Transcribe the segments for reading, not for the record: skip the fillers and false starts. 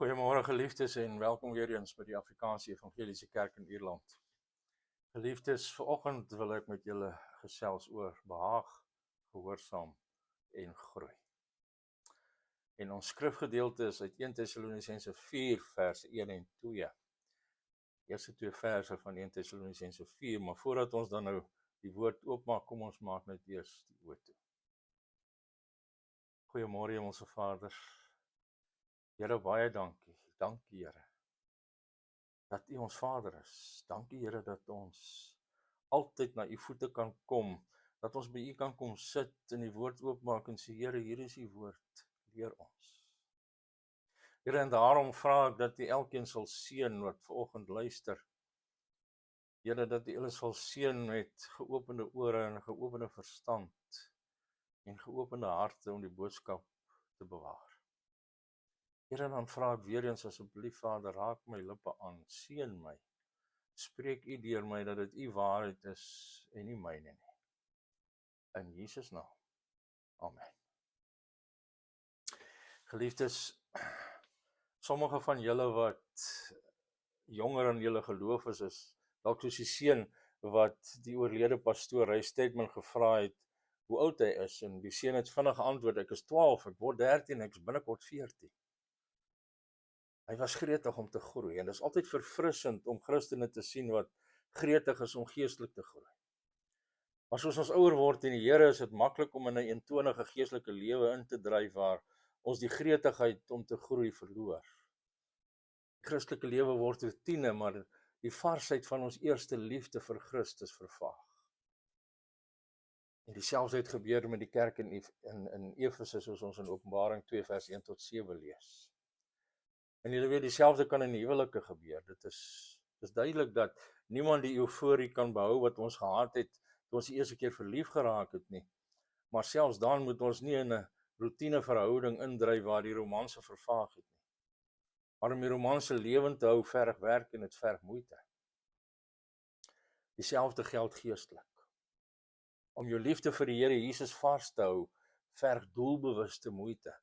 Goeiemôre geliefdes en welkom weer eens by die Afrikaanse Evangeliese Kerk in Ierland. Geliefdes, vanoggend wil ek met julle gesels oor behaag, gehoorsaam en groei. En ons skrifgedeelte is uit 1 Tessalonisense 4 vers 1 en 2. Eerste twee verse van 1 Tessalonisense 4, maar voordat ons dan nou die woord oopmaak, kom ons maak net eers die oë toe. Goeiemôre Hemelse Vader. Here, baie dankie. Dankie Here dat U ons Vader is. Dankie Here dat ons altyd na U voete kan kom, dat ons by U kan kom sit en die woord oopmaak en sê, Here, hier is U woord, leer ons. Here, en daarom vra ek dat U elkeen sal seën wat vanoggend luister. Here, dat U hulle sal seën met geopende ore en geopende verstand en geopende harte om die boodskap te bewaar. Here, dan vra ek weer eens asseblief Vader, raak my lippe aan, seën my. Spreek U deur my dat dit U waarheid is en nie myne nie. In Jesus naam. Amen. Geliefdes, sommige van julle wat jonger in julle geloof is dalk soos die seun wat die oorlede pastoor Ray Steadman gevra het hoe oud hy is, en die seun het vinnig geantwoord, ek is 12, ek word 13, ek is binnekort 14. Hy was gretig om te groei, en dit is altyd verfrissend om Christene te sien wat gretig is om geestelik te groei. Maar soos ons ouer word in die Here, is dit maklik om in 'n eentonige geestelike lewe in te dryf waar ons die gretigheid om te groei verloor. Die Christelike lewe word rutine, maar die varsheid van ons eerste liefde vir Christus vervaag. En dieselfde het gebeur met die kerk in Efese, soos ons in Openbaring 2 vers 1 tot 7 lees. En julle weet, dieselfde kan in huwelike gebeur. Dit is duidelik dat niemand die euforie kan behou wat ons gehad het toe ons die eerste keer verlief geraak het nie. Maar selfs dan moet ons nie in 'n routine verhouding indryf waar die romanse vervaag het nie. Maar om die romanse lewend te hou, verg werk en dit verg moeite. Dieselfde geld geestelik. Om jou liefde vir die Here Jesus vars te hou, verg doelbewuste moeite.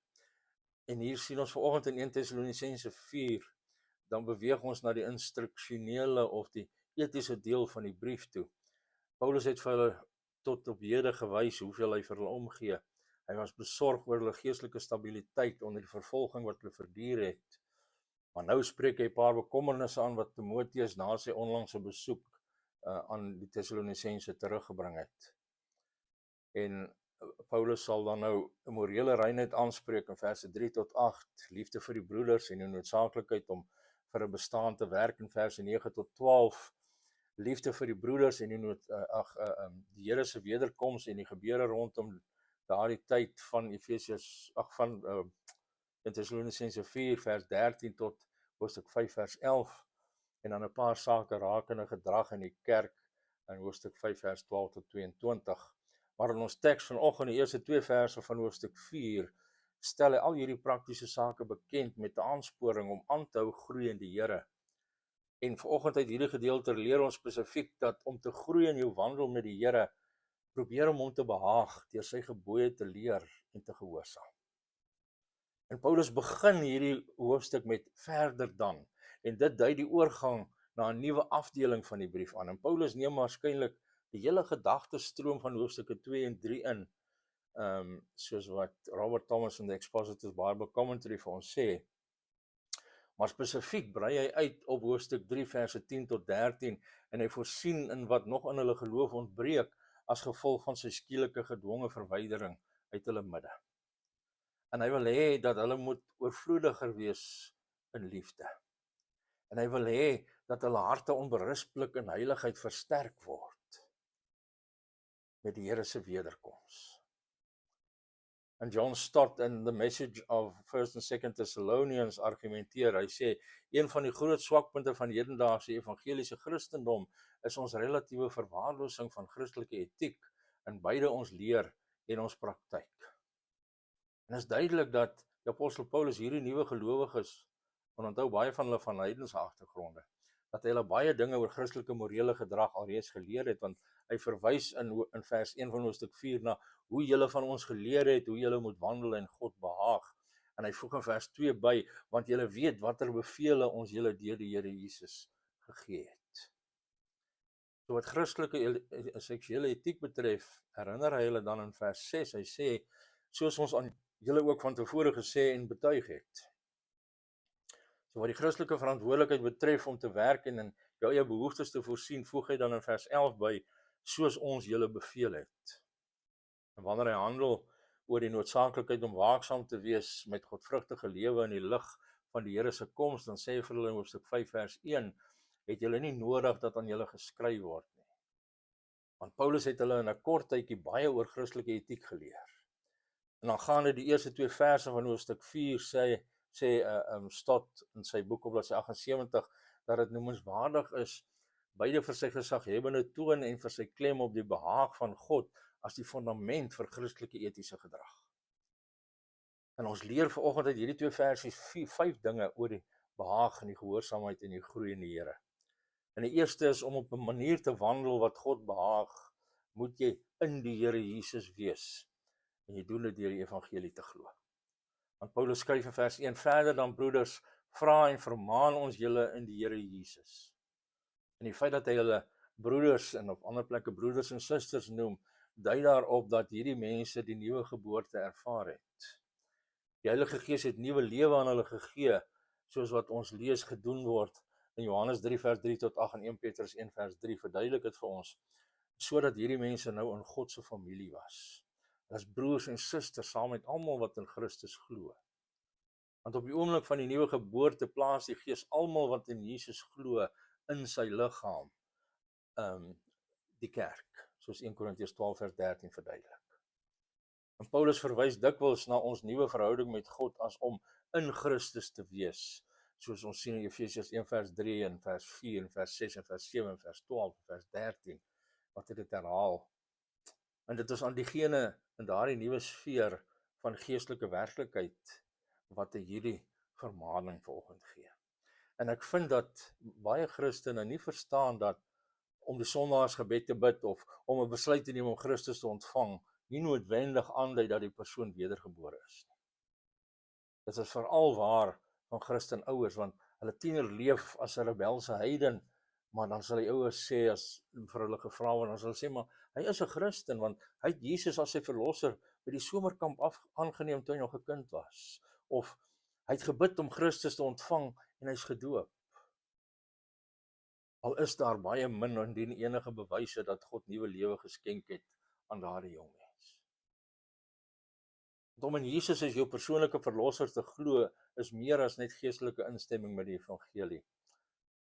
En hier sien ons vanoggend in 1 Tessalonisense 4, dan beweeg ons na die instruksionele of die etiese deel van die brief toe. Paulus het vir hulle tot op hede gewys hoeveel hy vir hulle omgee. Hy was besorg oor hulle geestelike stabiliteit onder die vervolging wat hulle verduur het. Maar nou spreek hy 'n paar bekommernisse aan wat Timoteus na sy onlangse besoek aan die Tessalonisense teruggebring het. En Paulus sal dan nou 'n morele reinheid aanspreek in verse 3 tot 8, liefde vir die broeders en die noodsaaklikheid om vir 'n bestaan te werk in verse 9 tot 12, liefde vir die broeders en die Here se wederkoms en die gebeure rondom daardie tyd van in Tessalonisense 4 vers 13 tot hoofstuk 5 vers 11, en dan 'n paar sake rakende gedrag in die kerk in hoofstuk 5 vers 12 tot 22. Maar in ons teks vanoggend, die eerste twee verse van hoofstuk 4, stel hy al hierdie praktiese sake bekend met 'n aansporing om aan te hou groei in die Here. En vanoggend uit hierdie gedeelte leer ons spesifiek dat om te groei in jou wandel met die Here, probeer om hom te behaag deur sy gebooie te leer en te gehoorsaam. En Paulus begin hierdie hoofstuk met verder dan, en dit dui die oorgang na 'n nuwe afdeling van die brief aan. En Paulus neem waarskynlik die hele gedachtestroom van hoofstukke 2 en 3 in, soos wat Robert Thomas in the Expositor's Bible Commentary vir ons sê. Maar spesifiek brei hy uit op hoofstuk 3 verse 10 tot 13, en hy voorsien in wat nog in hulle geloof ontbreek as gevolg van sy skielike gedwonge verwydering uit hulle midde. En hy wil hê dat hulle moet oorvloediger wees in liefde. En hy wil hê dat hulle harte onberispelik in heiligheid versterk word met die Here se wederkoms. En John Stott in The Message of 1st and 2nd Thessalonians argumenteer, hy sê, een van die groot swakpunte van hedendaagse evangeliese Christendom is ons relatiewe verwaarlosing van Christelike etiek in beide ons leer en ons praktyk. En is duidelik dat die apostel Paulus hierdie nuwe gelowiges, en onthou baie van hulle van heidense agtergronde, dat hy hulle baie dinge oor Christelike morele gedrag alreeds geleer het, want hy verwys in vers 1 van hoofstuk 4 na hoe julle van ons geleer het, hoe julle moet wandel en God behaag. En hy voeg in vers 2 by, want julle weet watter bevele ons julle deur die Here Jesus gegee het. So wat Christelike seksuele etiek betref, herinner hy hulle dan in vers 6, hy sê, soos ons aan julle ook van tevore gesê en betuig het. So wat die Christelike verantwoordelikheid betref om te werk en in jou eie behoeftes te voorsien, voeg hy dan in vers 11 by, soos ons julle beveel het. En wanneer hy handel oor die noodsaaklikheid om waaksaam te wees met godvrugtige lewe in die lig van die Here se koms, dan sê hy vir hulle in hoofstuk 5 vers 1, het julle nie nodig dat aan julle geskryf word nie. Want Paulus het hulle in 'n kort tydjie baie oor Christelike etiek geleer. En dan gaan die eerste 2 verse van hoofstuk 4 sê Stott in sy boek op bladsy 78, dat dit noemenswaardig is, beide vir sy gesaghebende toon en vir sy klem op die behaag van God as die fundament vir Christelike etiese gedrag. En ons leer vanoggend uit hierdie 2 versies 5 dinge oor die behaag en die gehoorsaamheid en die groei in die Here. En die eerste is om op 'n manier te wandel wat God behaag, moet jy in die Here Jesus wees. En jy doen dit deur die evangelie te glo. Want Paulus skryf in vers 1, verder dan broeders, vra en vermaan ons julle in die Here Jesus. En die feit dat hy hulle broeders en op ander plekke broeders en susters noem, dui daarop dat hierdie mense die nuwe geboorte ervaar het. Die Heilige Gees het nuwe lewe aan hulle gegee, soos wat ons lees gedoen word in Johannes 3 vers 3 tot 8 en 1 Petrus 1 vers 3 verduidelik dit vir ons, sodat hierdie mense nou in God se familie was. As broers en susters saam met almal wat in Christus glo. Want op die oomblik van die nuwe geboorte plaas die Gees almal wat in Jesus glo in sy liggaam, die kerk, soos 1 Korintiërs 12 vers 13 verduidelik. En Paulus verwys dikwels na ons nuwe verhouding met God as om in Christus te wees, soos ons sien in Efesiërs 1 vers 3 en vers 4 en vers 6 en vers 7 en vers 12 en vers 13, wat dit herhaal. En dit is aan diegene in daardie nuwe sfeer van geestelike werklikheid wat hierdie vermaning vanoggend gee. En ek vind dat baie Christene nie verstaan dat om die sondaarsgebed te bid of om 'n besluit te neem om Christus te ontvang, nie noodwendig aandui dat die persoon wedergebore is nie. Dit is veral waar van Christen ouers, want hulle tiener leef as 'n rebelse heiden, maar dan sal die ouers sê, as vir hulle gevra word, dan sal hulle sê, maar hy is 'n Christen, want hy het Jesus as sy verlosser by die somerkamp aangeneem toe hy nog 'n kind was. Of hy het gebid om Christus te ontvang en hy's gedoop. Al is daar baie min indien enige bewyse dat God nuwe lewe geskenk het aan daardie jong mens. Want om in Jesus as jou persoonlike verlosser te glo, is meer as net geestelike instemming met die evangelie,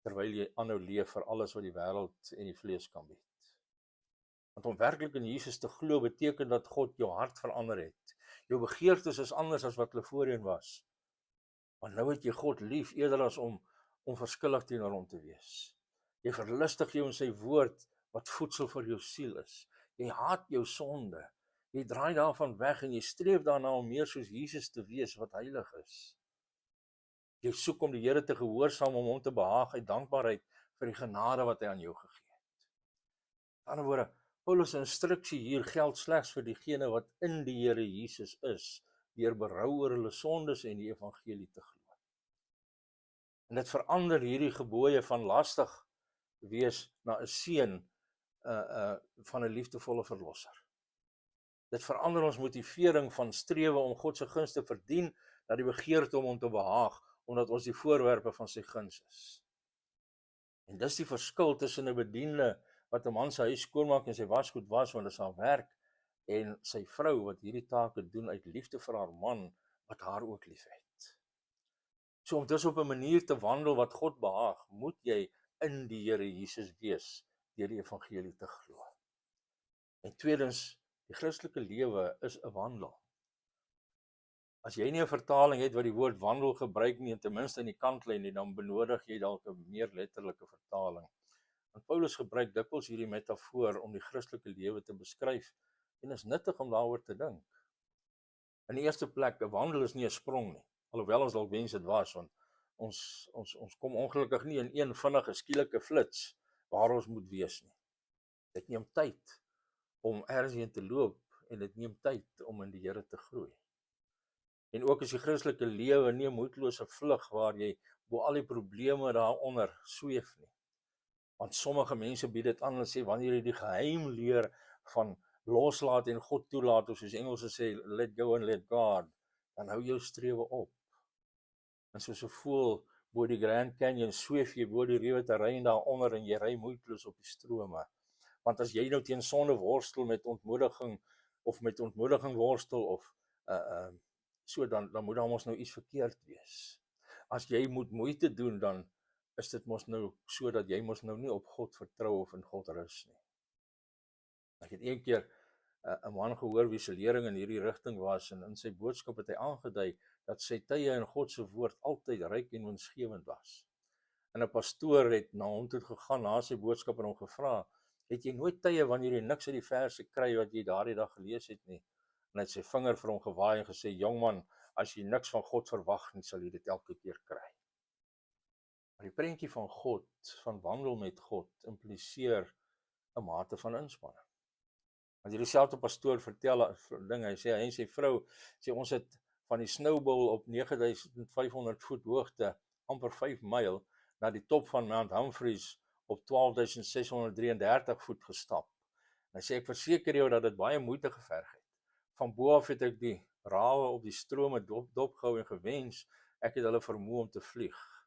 terwyl jy aanhou leef vir alles wat die wêreld en die vlees kan bied. Want om werklik in Jesus te glo, beteken dat God jou hart verander het. Jou begeertes is anders as wat hulle voorheen was. Want nou het jy God lief, eerder as om onverskillig teenoor hom te wees. Jy verlustig jou in sy woord, wat voedsel vir jou siel is. Jy haat jou sonde. Jy draai daarvan weg en jy streef daarna om meer soos Jesus te wees wat heilig is. Jy soek om die Here te gehoorsaam, om hom te behaag uit dankbaarheid vir die genade wat hy aan jou gegee het. Aan die ander woorde, Paulus' instruksie hier geld slegs vir diegene wat in die Here Jesus is, deur berou oor hulle sondes en die evangelie te glo. En dit verander hierdie gebooie van lastig wees na 'n seun van 'n liefdevolle verlosser. Dit verander ons motivering van strewe om God se guns te verdien, na die begeerte om hom te behaag, omdat ons die voorwerpe van sy guns is. En dis die verskil tussen 'n bediende wat 'n man se huis skoonmaak en sy wasgoed was, want dit is haar werk, en sy vrou wat hierdie take doen uit liefde vir haar man, wat haar ook liefhet. So om dus op 'n manier te wandel wat God behaag, moet jy in die Here Jesus wees, deur die evangelie te glo. En tweedens, die Christelike lewe is 'n wandel. As jy nie 'n vertaling het wat die woord wandel gebruik nie, en ten minste in die kantlyn nie, dan benodig jy dalk 'n meer letterlike vertaling. Want Paulus gebruik dikwels hierdie metafoor om die Christelike lewe te beskryf, en is nuttig om daaroor te dink. In die eerste plek, 'n wandel is nie 'n sprong nie, alhoewel ons dalk wens dit was, want ons kom ongelukkig nie in een vinnige skielike flits waar ons moet wees nie. Dit neem tyd om ergens heen te loop, en dit neem tyd om in die Here te groei. En ook is die Christelike lewe nie 'n moedlose vlug waar jy bo al die probleme daaronder sweef nie. Want sommige mense bied dit aan en sê wanneer jy die geheim leer van loslaat en God toelaat, of soos Engelse sê, let go and let God, dan hou jou strewe op. En soos 'n voël bo die Grand Canyon sweef jy bo die rewe terrein daaronder en jy ry moeiteloos op die strome. Want as jy nou teen sonde worstel met ontmoediging worstel of so dan moet daar mos nou iets verkeerd wees. As jy moet moeite doen, dan is dit mos nou so dat jy mos nou nie op God vertrou of in God rus nie. Ek het een keer 'n man gehoor wie se lering in hierdie rigting was, en in sy boodskap het hy aangedui dat sy tye in God se woord altyd ryk en winsgewend was. En 'n pastoor het na hom toe gegaan na sy boodskap en hom gevra, het jy nooit tye wanneer jy niks uit die verse kry wat jy daardie dag gelees het nie? En hy het sy vinger vir hom gewaai en gesê, jongman, as jy niks van God verwag nie, sal jy dit elke keer kry. Maar die prentjie van God, van wandel met God, impliseer 'n mate van inspanning. Want hierdie selfde pastoor vertel 'n ding, hy sê hy en sy vrou sê ons het van die Snowbowl op 9500 voet hoogte, amper 5 myl, na die top van Mount Humphreys op 12633 voet gestap. En hy sê ek verseker jou dat dit baie moeite geverg het. Van bo af het ek die rawe op die strome dopgehou en gewens ek het hulle vermoë om te vlieg.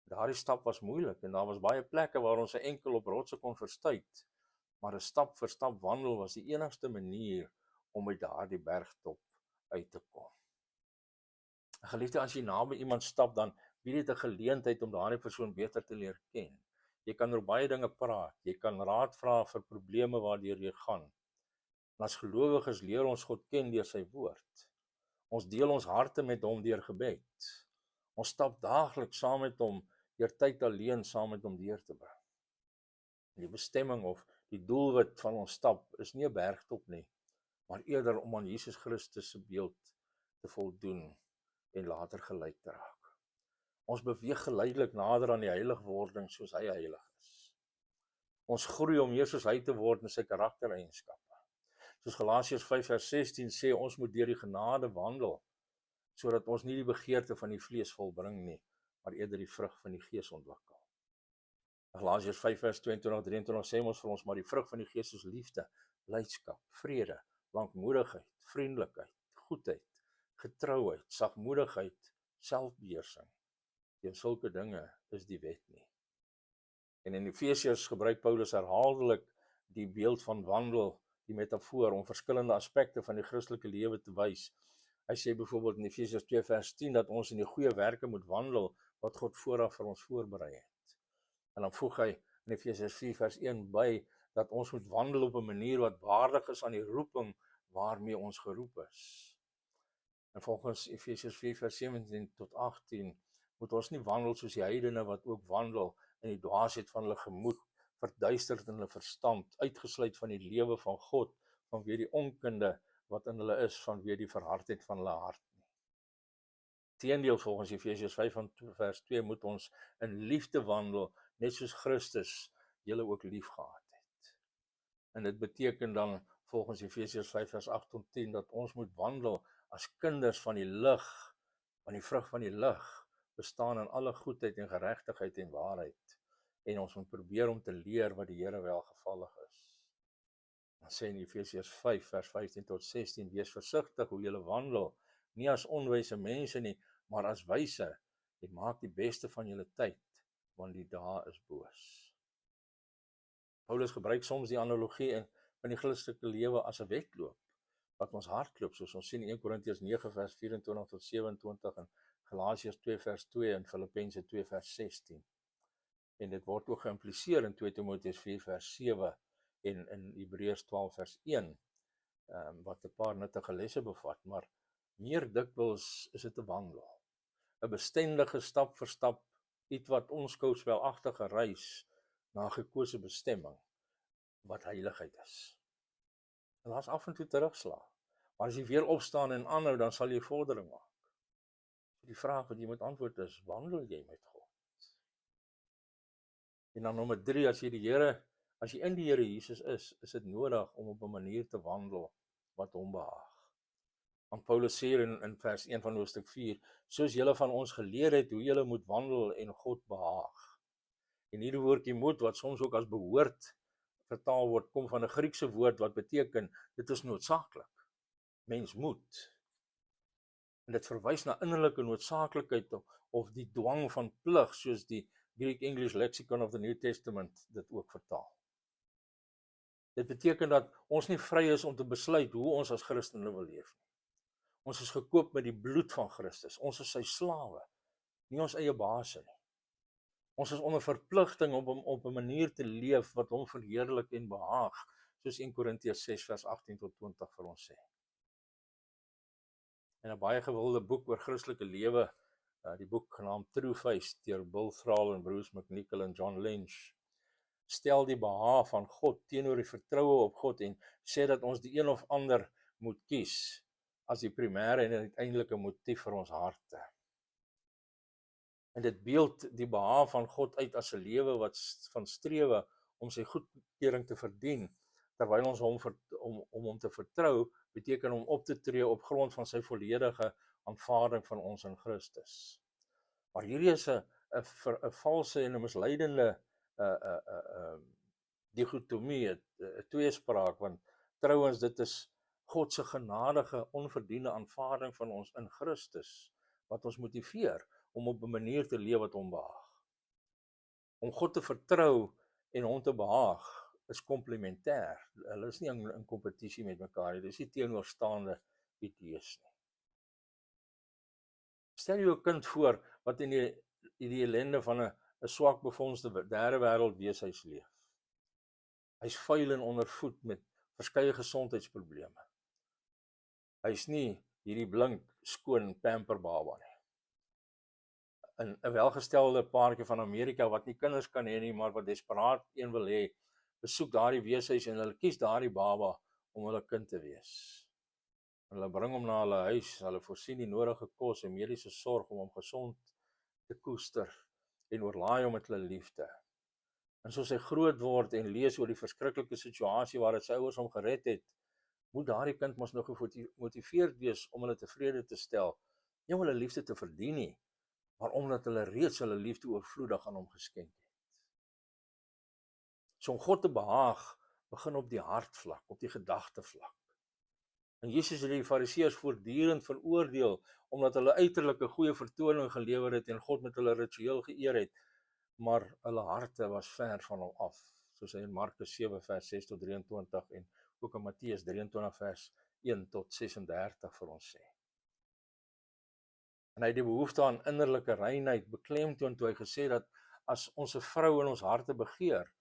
Daardie stap was moeilik en daar was baie plekke waar ons enkel op rotse kon verstuit. Maar 'n stap vir stap wandel was die enigste manier om uit daardie bergtop uit te kom. Geliefde, as jy naby iemand stap, dan bied dit 'n geleentheid om daardie persoon beter te leer ken. Jy kan oor baie dinge praat, jy kan raad vra vir probleme waardeur jy gaan. En as gelowiges leer ons God ken deur sy woord. Ons deel ons harte met hom deur gebed. Ons stap daagliks saam met hom deur tyd alleen saam met hom deur te bring. Die bestemming of die doelwit van ons stap is nie 'n bergtop nie, maar eerder om aan Jesus Christus se beeld te voldoen en later gelyk te raak. Ons beweeg geleidelik nader aan die heiligwording soos hy heilig is. Ons groei om meer soos hy te word in sy karaktereienskappe. Soos Galasiërs 5:16 sê, ons moet deur die genade wandel, sodat ons nie die begeerte van die vlees volbring nie, maar eerder die vrug van die gees ontwikkel. Galasiërs 5:22-23 sê ons vir ons, maar die vrug van die gees is liefde, blydskap, vrede, lankmoedigheid, vriendelikheid, goedheid, getrouheid, sagmoedigheid, selfbeheersing. Teen sulke dinge is die wet nie. En in Efesiërs gebruik Paulus herhaaldelik die beeld van wandel, die metafoor, om verskillende aspekte van die Christelike lewe te wys. Hy sê byvoorbeeld in Efesiërs 2:10 dat ons in die goeie werke moet wandel wat God vooraf vir ons voorberei het. En dan voeg hy in Efesiërs 4:1 by dat ons moet wandel op 'n manier wat waardig is aan die roeping waarmee ons geroep is. En volgens Efesiërs 4:17-18 moet ons nie wandel soos die heidene wat ook wandel in die dwaasheid van hulle gemoed, verduisterd in hulle verstand, uitgesluit van die lewe van God, vanweë die onkunde wat in hulle is, vanweë die verhardheid van hulle hart nie. Teendeel, volgens Efesiërs 5:2 moet ons in liefde wandel, net soos Christus julle ook lief gehad het. En dit beteken dan volgens Efesiërs 5:8-10 dat ons moet wandel as kinders van die lig, want die vrug van die lig bestaan in alle goedheid en geregtigheid en waarheid. En ons moet probeer om te leer wat die Here welgevallig is. Dan sê in Efesiërs 5:15-16, wees versigtig hoe julle wandel, nie as onwyse mense nie, maar as wyse. Jy maak die beste van julle tyd, want die dae is boos. Paulus gebruik soms die analogie in die Christelike lewe as 'n wedloop, wat ons hardloop, soos ons sien in 1 Korintiërs 9:24-27 en Galasiërs 2:2 en Filippense 2:16. En dit word ook geïmpliseer in 2 Timoteus 4:7 en in Hebreërs 12:1, wat 'n paar nuttige lesse bevat, maar meer dikwels is dit 'n wandel. 'n bestendige stap vir stap, iets wat onskouspelagtige reis na 'n gekose bestemming, wat heiligheid is. En daar's af en toe terugslag, maar as jy weer opstaan en aanhou, dan sal jy vordering maak. Die vraag wat jy moet antwoord is, wandel jy met God? En dan nommer 3, as jy in die Here Jesus is dit nodig om op 'n manier te wandel wat hom behaag. Want Paulus sê in vers 1 van hoofstuk 4, soos julle van ons geleer het, hoe julle moet wandel en God behaag. En hierdie woordjie moet, wat soms ook as behoort vertaal word, kom van 'n Griekse woord wat beteken, dit is noodsaaklik. Mens moet. En dit verwys na innerlike noodsaaklikheid of die dwang van plig, soos die Greek English Lexicon of the New Testament dit ook vertaal. Dit beteken dat ons nie vry is om te besluit hoe ons as Christene wil leef nie. Ons is gekoop met die bloed van Christus. Ons is sy slawe, nie ons eie baase nie. Ons is onder verpligting om op 'n manier te leef wat hom verheerlik en behaag, soos 1 Korintiërs 6 vers 18 tot 20 vir ons sê. En 'n baie gewilde boek oor Christelike lewe, die boek genaamd True Faith deur Bill Thrall en Bruce McNichol en John Lynch, stel die behaag van God teenoor die vertroue op God en sê dat ons die een of ander moet kies as die primêre en uiteindelike motief vir ons harte. En dit beeld die behaag van God uit as 'n lewe wat van strewe om sy goedkeuring te verdien, terwyl ons om hom te vertrou, beteken om op te tree op grond van sy volledige aanvaarding van ons in Christus. Maar hierdie is 'n valse en 'n misleidende dichotomie, 'n tweespraak, want trouwens dit is God se genadige, onverdiende aanvaarding van ons in Christus, wat ons motiveer om op 'n manier te leef wat hom behaag. Om God te vertrou en hom te behaag is komplementêr. Hulle is nie in kompetisie met mekaar nie. Dis nie teenoorstaande idees nie. Stel jou 'n kind voor wat in die ellende van 'n swak befondste derde wêreld weeshuis leef. Hy's vuil en ondervoed met verskeie gesondheidsprobleme. Hy's nie hierdie blink, skoon pamper baba nie. 'n welgestelde paartjie van Amerika wat nie kinders kan hê nie, maar wat desperaat een wil hê, besoek daardie weeshuis en hulle kies daardie baba om hulle kind te wees. Hulle bring hom na hulle huis, hulle voorsien die nodige kos en mediese sorg om hom gesond te koester en oorlaai hom met hulle liefde. En soos hy groot word en lees oor die verskriklike situasie waar sy ouers hom gered het, moet daardie kind mos nog gemotiveerd wees om hulle tevrede te stel, nie om hulle liefde te verdien nie, maar omdat hulle reeds hulle liefde oorvloedig aan hom geskenk het. So om God te behaag, begin op die hartvlak, op die gedagtevlak. En Jesus het die Fariseërs voortdurend veroordeel, omdat hulle uiterlike goeie vertoning gelewer het en God met hulle ritueel geëer het, maar hulle harte was ver van hom af, soos hy in Markus 7 vers 6 tot 23 en ook in Matteus 23 vers 1 tot 36 vir ons sê. En hy het die behoefte aan innerlike reinheid beklemtoon toe hy gesê dat as ons 'n vrou in ons harte begeer,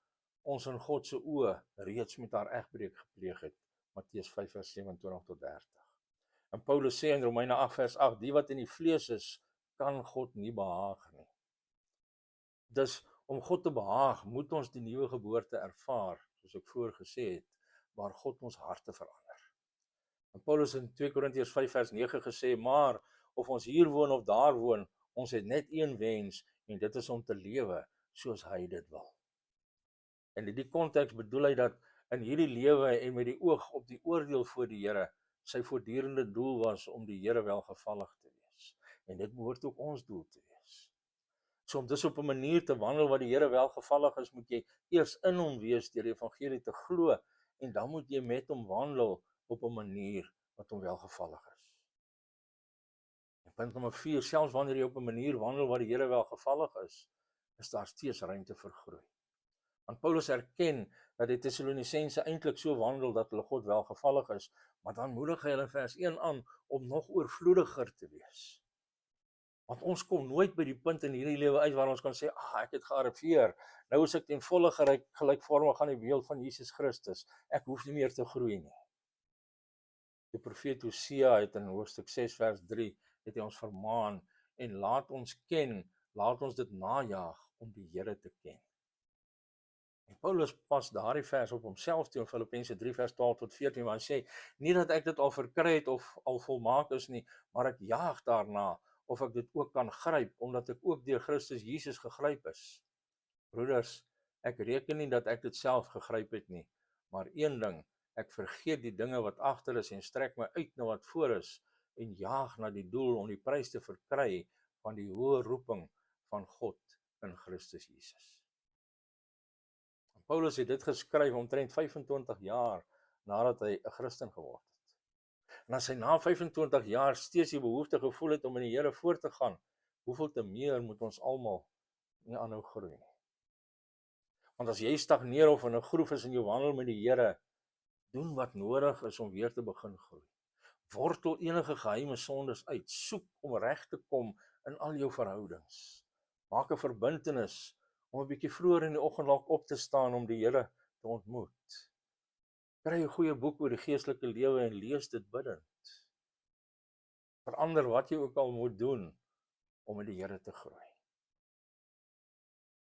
ons in God se oë reeds met haar egbreek gepleeg het. Matteus 5 vers 27 tot 30. En Paulus sê in Romeine 8 vers 8, die wat in die vlees is, kan God nie behaag nie. Dus om God te behaag, moet ons die nuwe geboorte ervaar, soos ek vroeër gesê het, waar God ons harte verander. En Paulus in 2 Korintiërs 5 vers 9 gesê, maar of ons hier woon of daar woon, ons het net een wens, en dit is om te lewe soos hy dit wil. En in die konteks bedoel hy dat in hierdie lewe en met die oog op die oordeel voor die Here, sy voortdurende doel was om die Here welgevallig te wees. En dit behoort ook ons doel te wees. So om dus op 'n manier te wandel wat die Here welgevallig is, moet jy eers in hom wees deur die evangelie te glo, en dan moet jy met hom wandel op 'n manier wat hom welgevallig is. En punt nommer 4, selfs wanneer jy op 'n manier wandel wat die Here welgevallig is daar steeds ruimte vir groei. Want Paulus erken dat die Tessalonisense eintlik so wandel dat hulle God welgevallig is, maar dan moedig hy hulle in vers 1 aan om nog oorvloediger te wees. Want ons kom nooit by die punt in hierdie lewe uit waar ons kan sê, ek het gearriveer, nou is ek ten volle gelykvormig aan die beeld van Jesus Christus, ek hoef nie meer te groei nie. Die profeet Hosea het in hoofstuk 6 vers 3, het hy ons vermaan, en laat ons dit najaag om die Here te ken. En Paulus pas daardie vers op homself toe in Filippense 3 vers 12 tot 14, waar hy sê, nie dat ek dit al verkry het of al volmaak is nie, maar ek jaag daarna, of ek dit ook kan gryp, omdat ek ook deur Christus Jesus gegryp is. Broeders, ek reken nie dat ek dit self gegryp het nie, maar een ding, ek vergeet die dinge wat agter is en strek my uit na wat voor is, en jaag na die doel om die prys te verkry van die hoë roeping van God in Christus Jesus. En Paulus het dit geskryf omtrent 25 jaar nadat hy 'n Christen geword het. En as hy na 25 jaar steeds die behoefte gevoel het om in die Here voort te gaan, hoeveel te meer moet ons almal nie aanhou groei nie. Want as jy stagneer of in 'n groef is in jou wandel met die Here, doen wat nodig is om weer te begin groei. Wortel enige geheime sondes uit, soek om reg te kom in al jou verhoudings. Maak 'n verbintenis om 'n bietjie vroeër in die oggend dalk op te staan om die Here te ontmoet. Kry 'n goeie boek oor die geestelike lewe en lees dit bidtend. Verander wat jy ook al moet doen om met die Here te groei.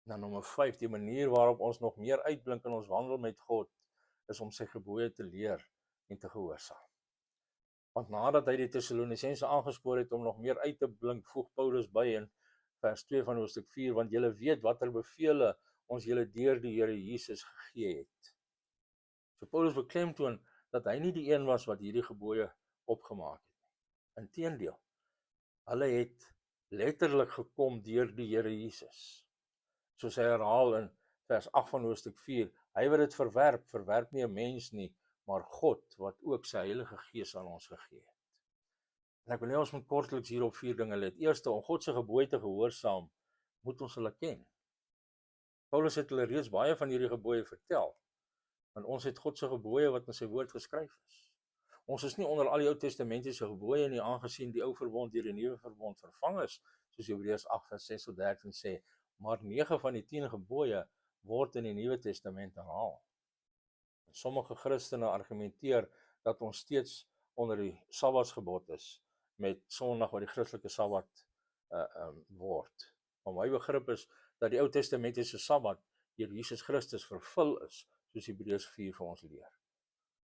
Dan nommer 5, die manier waarop ons nog meer uitblink in ons wandel met God, is om sy gebooie te leer en te gehoorsaam. Want nadat hy die Tessalonisense aangespoor het om nog meer uit te blink, voeg Paulus by in vers 2 van hoofstuk 4, want julle weet watter bevele ons julle deur die Here Jesus gegee het. So Paulus beklemtoon dat hy nie die een was wat hierdie gebooie opgemaak het nie. Inteendeel, hulle het letterlik gekom deur die Here Jesus. Soos hy herhaal in vers 8 van hoofstuk 4, hy wat dit verwerp nie 'n mens nie, maar God wat ook sy Heilige Gees aan ons gegee het. En ek wil net ons moet kortliks hier op 4 dinge let. Eerste, om God se gebooie te gehoorsaam, moet ons hulle ken. Paulus het hulle reeds baie van hierdie gebooie vertel, want ons het God se gebooie wat in sy woord geskryf is. Ons is nie onder al die Ou Testamentiese gebooie nie, aangesien die ou verbond deur die nuwe verbond vervang is, soos Hebreërs 8 vers 6 tot 13 sê, maar 9 van die 10 gebooie word in die Nuwe Testament herhaal. Sommige Christene argumenteer dat ons steeds onder die Sabbatsgebod is, met Sondag wat die Christelike Sabbat word. Maar my begrip is dat die Ou Testamentiese Sabbat deur Jesus Christus vervul is, soos Hebreërs 4 vir ons leer.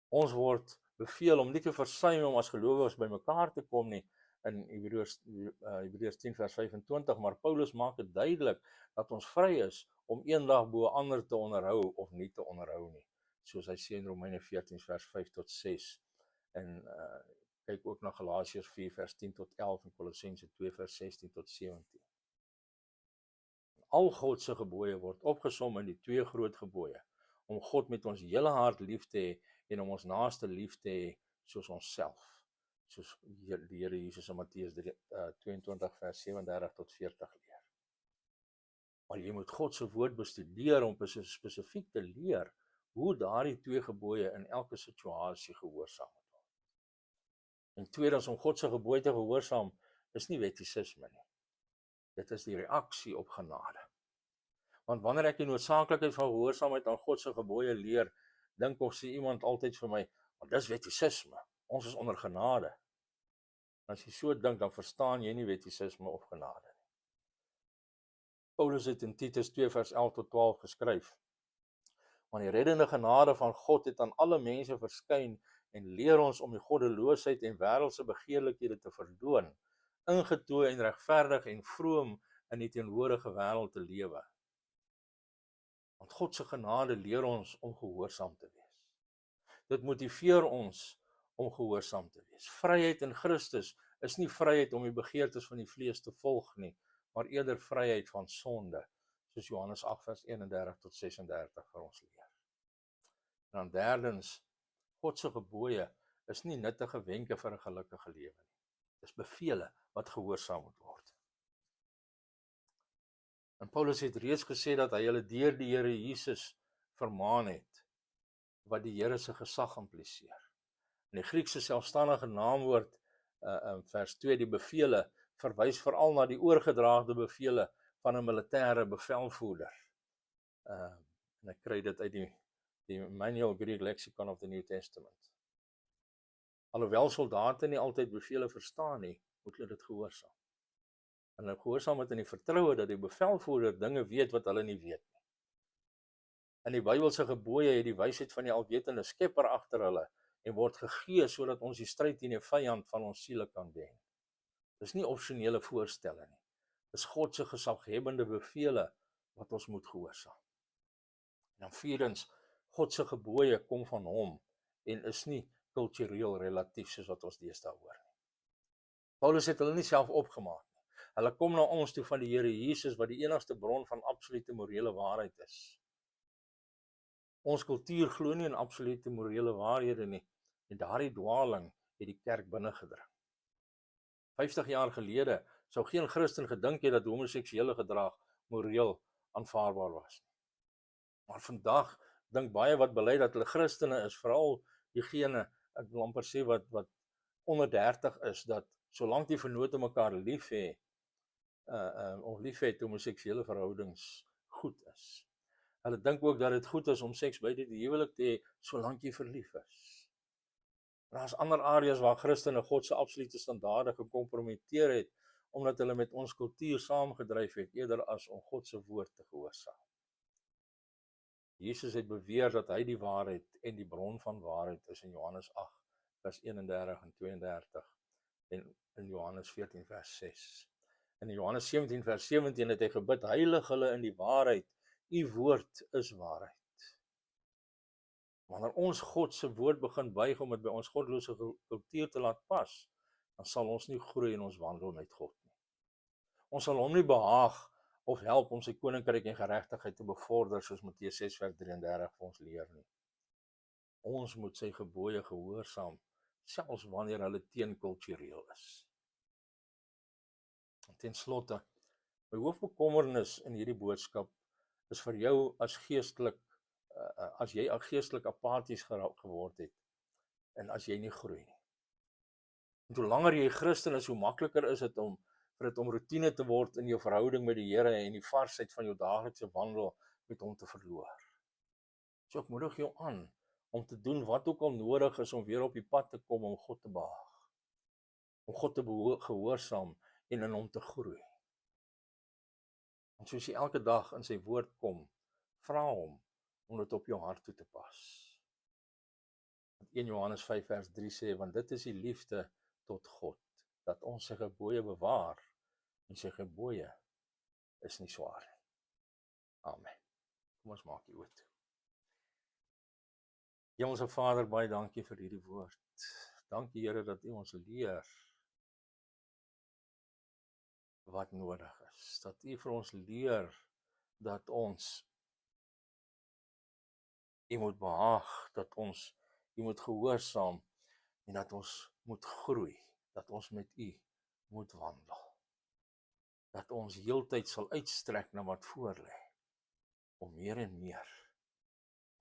Ons word beveel om nie te versuim om as gelowiges by mekaar te kom nie, in Hebreërs 10 vers 25, maar Paulus maak dit duidelik dat ons vry is om eendag bo ander te onderhou of nie te onderhou nie, soos hy sê in Romeine 14 vers 5 tot 6, en kyk ook na Galasiërs 4 vers 10 tot 11 en Kolossense 2 vers 16 tot 17. Al God se gebooie word opgesom in die 2 groot gebooie, om God met ons hele hart lief te hê en om ons naaste lief te hê soos onsself, soos die Here Jesus in Matteus 22 vers 37 tot 40 leer. Maar jy moet God se woord bestudeer om spesifiek te leer hoe daardie 2 gebooie in elke situasie gehoorsaam moet word. En tweedens, om God se gebooie te gehoorsaam is nie wettisisme nie. Dit is die reaksie op genade. Want wanneer ek die noodsaaklikheid van gehoorsaamheid aan God se gebooie leer, dink of sê iemand altyd vir my, want dis wettisisme, ons is onder genade. As jy so dink, dan verstaan jy nie wettisisme of genade nie. Paulus het in Titus 2 vers 11 tot 12 geskryf, want die reddende genade van God het aan alle mense verskyn en leer ons om die goddeloosheid en wêreldse begeerlikhede te verdoen, ingetooi en regverdig en vroom in die teenwoordige wêreld te lewe. Want God se genade leer ons om gehoorsaam te wees. Dit motiveer ons om gehoorsaam te wees. Vryheid in Christus is nie vryheid om die begeertes van die vlees te volg nie, maar eerder vryheid van sonde, soos Johannes 8 vers 31 tot 36 vir ons leer. En dan derdens, God se gebooie is nie nuttige wenke vir 'n gelukkige lewe nie. Dis bevele wat gehoorsaam moet word. En Paulus het reeds gesê dat hy hulle deur die Here Jesus vermaan het, wat die Here se gesag impliseer. In die Griekse selfstandige naamwoord vers 2, die bevele, verwys veral na die oorgedraagde bevele van 'n militêre bevelvoerder. En ek kry dit uit die Manual Greek Lexicon of the New Testament. Alhoewel soldate nie altyd bevele verstaan nie, moet hulle dit gehoorsaam. En hulle gehoorsaam het in die vertroue dat die bevelvoerder dinge weet wat hulle nie weet nie. In die Bybelse gebooie het die wysheid van die alwetende Skepper agter hulle en word gegee sodat ons die stryd teen die vyand van ons siele kan wen. Dis nie opsionele voorstelle nie. Dis God se gesaghebbende bevele wat ons moet gehoorsaam. En dan vierdens, God se gebooie kom van hom en is nie kultureel relatief soos wat ons deesdae hoor nie. Paulus het hulle nie self opgemaak nie. Hulle kom na ons toe van die Here Jesus, wat die enigste bron van absolute morele waarheid is. Ons kultuur glo nie in absolute morele waarhede nie, en daardie dwaling het die kerk binnengedring. 50 jaar gelede sou geen Christen gedink het dat homoseksuele gedrag moreel aanvaarbaar was. Maar vandag dink baie wat bely dat hulle Christene is, veral diegene, ek wil amper sê wat onder 30 is, dat solank die vennote mekaar lief hê, of lief het, homoseksuele verhoudings goed is. Hulle dink ook dat dit goed is om seks buite die huwelik te hê, solank jy verlief is. Daar is ander areas waar Christene God se absolute standaarde gekompromiteer het, omdat hulle met ons kultuur saamgedryf het, eerder as om God se woord te gehoorsaam. Jesus het beweer dat hy die waarheid en die bron van waarheid is in Johannes 8, vers 31 en 32, en in Johannes 14, vers 6. In Johannes 17, vers 17 het hy gebid, heilig hulle in die waarheid, u woord is waarheid. Wanneer ons God se woord begin buig om dit by ons goddelose kultuur te laat pas, dan sal ons nie groei in ons wandel met God nie. Ons sal hom nie behaag of help om sy koninkryk en geregtigheid te bevorder, soos Matteus 6 vers 33 vir ons leer nie. Ons moet sy gebooie gehoorsaam, selfs wanneer hulle teenkultureel is. En ten slotte, my hoofbekommernis in hierdie boodskap is vir jou as geestelik, as jy geestelik apaties geword het, en as jy nie groei nie. En hoe langer jy Christen is, hoe makliker is dit om routine te word in jou verhouding met die Here en die varsheid van jou daaglikse wandel met hom te verloor. So ek moedig jou aan om te doen wat ook al nodig is om weer op die pad te kom om God te behaag. Om God te gehoorsaam en in hom te groei. En soos jy elke dag in sy woord kom, vra hom om dit op jou hart toe te pas. 1 Johannes 5 vers 3 sê, want dit is die liefde tot God, dat ons sy gebooie bewaar, en sy gebooie is nie swaar nie. Amen. Kom ons maak die oë toe. Hemelse Vader, baie dankie vir hierdie woord. Dankie Here dat U ons leer wat nodig is. Dat U vir ons leer dat ons U moet behaag, dat ons U moet gehoorsaam en dat ons moet groei, dat ons met U moet wandel. Dat ons heeltyd sal uitstrek na wat voor lê, om meer en meer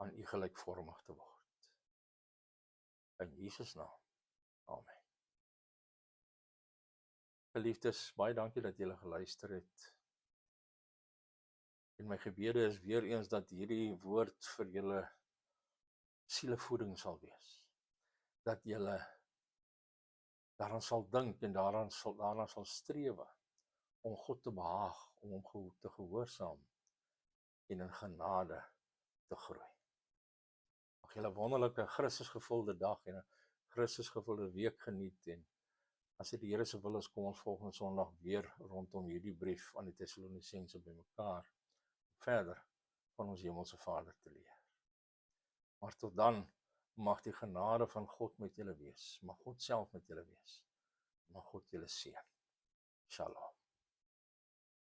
aan U gelykvormig te word. In Jesus naam. Amen. Geliefdes, baie dankie dat julle geluister het. En my gebede is weer eens dat hierdie woord vir julle sielevoeding sal wees. Dat julle daaraan sal dink en daaraan sal strewe om God te behaag, om hom te gehoorsaam en in genade te groei. Mag julle 'n wonderlike Christusgevulde dag en 'n Christusgevulde week geniet, en as dit die Here se wil is, kom ons volgende Sondag weer rondom hierdie brief aan die Tessalonisense bymekaar, verder van ons Hemelse Vader te leer. Maar tot dan, mag die genade van God met julle wees, mag God self met julle wees, mag God julle seën. Shalom.